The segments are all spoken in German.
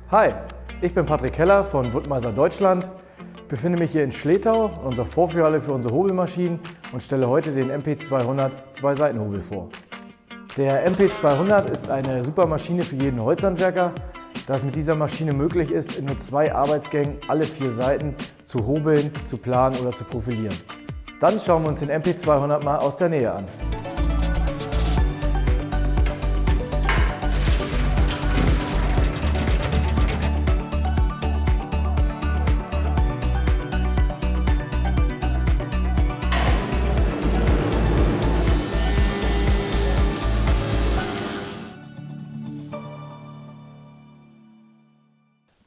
Hi, ich bin Patrick Heller von Wuttmeister Deutschland. Ich befinde mich hier in Schletau, unserer Vorführhalle für unsere Hobelmaschinen und stelle heute den MP200 Zwei-Seiten-Hobel vor. Der MP200 ist eine super Maschine für jeden Holzhandwerker, da es mit dieser Maschine möglich ist, in nur 2 Arbeitsgängen alle 4 Seiten zu hobeln, zu planen oder zu profilieren. Dann schauen wir uns den MP200 mal aus der Nähe an.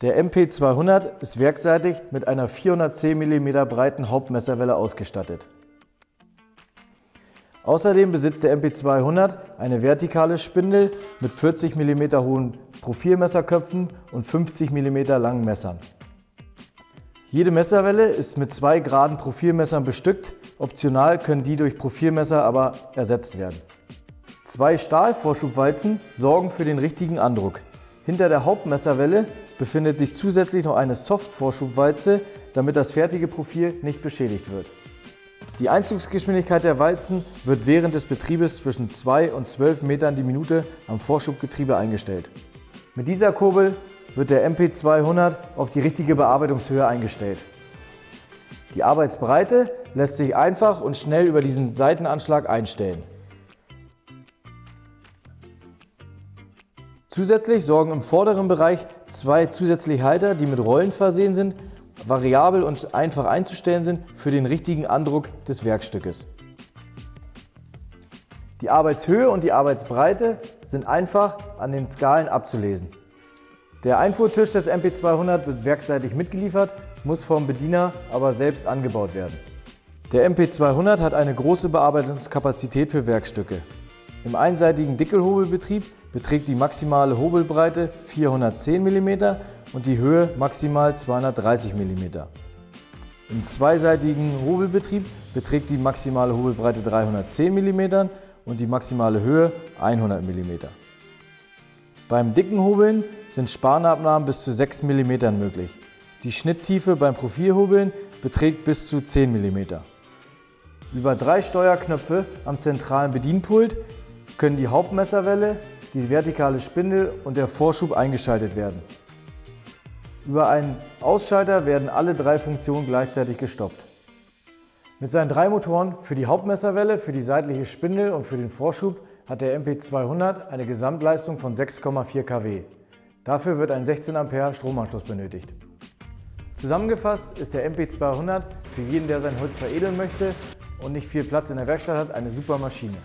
Der MP200 ist werkseitig mit einer 410 mm breiten Hauptmesserwelle ausgestattet. Außerdem besitzt der MP200 eine vertikale Spindel mit 40 mm hohen Profilmesserköpfen und 50 mm langen Messern. Jede Messerwelle ist mit 2 geraden Profilmessern bestückt, optional können die durch Profilmesser aber ersetzt werden. 2 Stahlvorschubwalzen sorgen für den richtigen Andruck. Hinter der Hauptmesserwelle befindet sich zusätzlich noch eine Soft-Vorschubwalze, damit das fertige Profil nicht beschädigt wird. Die Einzugsgeschwindigkeit der Walzen wird während des Betriebes zwischen 2 und 12 Metern die Minute am Vorschubgetriebe eingestellt. Mit dieser Kurbel wird der MP200 auf die richtige Bearbeitungshöhe eingestellt. Die Arbeitsbreite lässt sich einfach und schnell über diesen Seitenanschlag einstellen. Zusätzlich sorgen im vorderen Bereich 2 zusätzliche Halter, die mit Rollen versehen sind, variabel und einfach einzustellen sind, für den richtigen Andruck des Werkstückes. Die Arbeitshöhe und die Arbeitsbreite sind einfach an den Skalen abzulesen. Der Einfuhrtisch des MP200 wird werksseitig mitgeliefert, muss vom Bediener aber selbst angebaut werden. Der MP200 hat eine große Bearbeitungskapazität für Werkstücke. Im einseitigen Dickelhobelbetrieb beträgt die maximale Hobelbreite 410 mm und die Höhe maximal 230 mm. Im zweiseitigen Hobelbetrieb beträgt die maximale Hobelbreite 310 mm und die maximale Höhe 100 mm. Beim dicken Hobeln sind Spanabnahmen bis zu 6 mm möglich. Die Schnitttiefe beim Profilhobeln beträgt bis zu 10 mm. Über 3 Steuerknöpfe am zentralen Bedienpult können die Hauptmesserwelle, die vertikale Spindel und der Vorschub eingeschaltet werden. Über einen Ausschalter werden alle 3 Funktionen gleichzeitig gestoppt. Mit seinen 3 Motoren für die Hauptmesserwelle, für die seitliche Spindel und für den Vorschub hat der MP200 eine Gesamtleistung von 6,4 kW. Dafür wird ein 16 Ampere Stromanschluss benötigt. Zusammengefasst ist der MP200 für jeden, der sein Holz veredeln möchte und nicht viel Platz in der Werkstatt hat, eine super Maschine.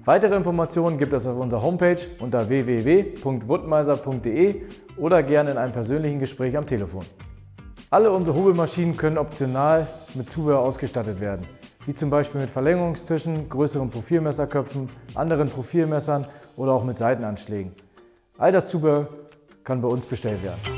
Weitere Informationen gibt es auf unserer Homepage unter www.wuttmeister.de oder gerne in einem persönlichen Gespräch am Telefon. Alle unsere Hobelmaschinen können optional mit Zubehör ausgestattet werden, wie zum Beispiel mit Verlängerungstischen, größeren Profilmesserköpfen, anderen Profilmessern oder auch mit Seitenanschlägen. All das Zubehör kann bei uns bestellt werden.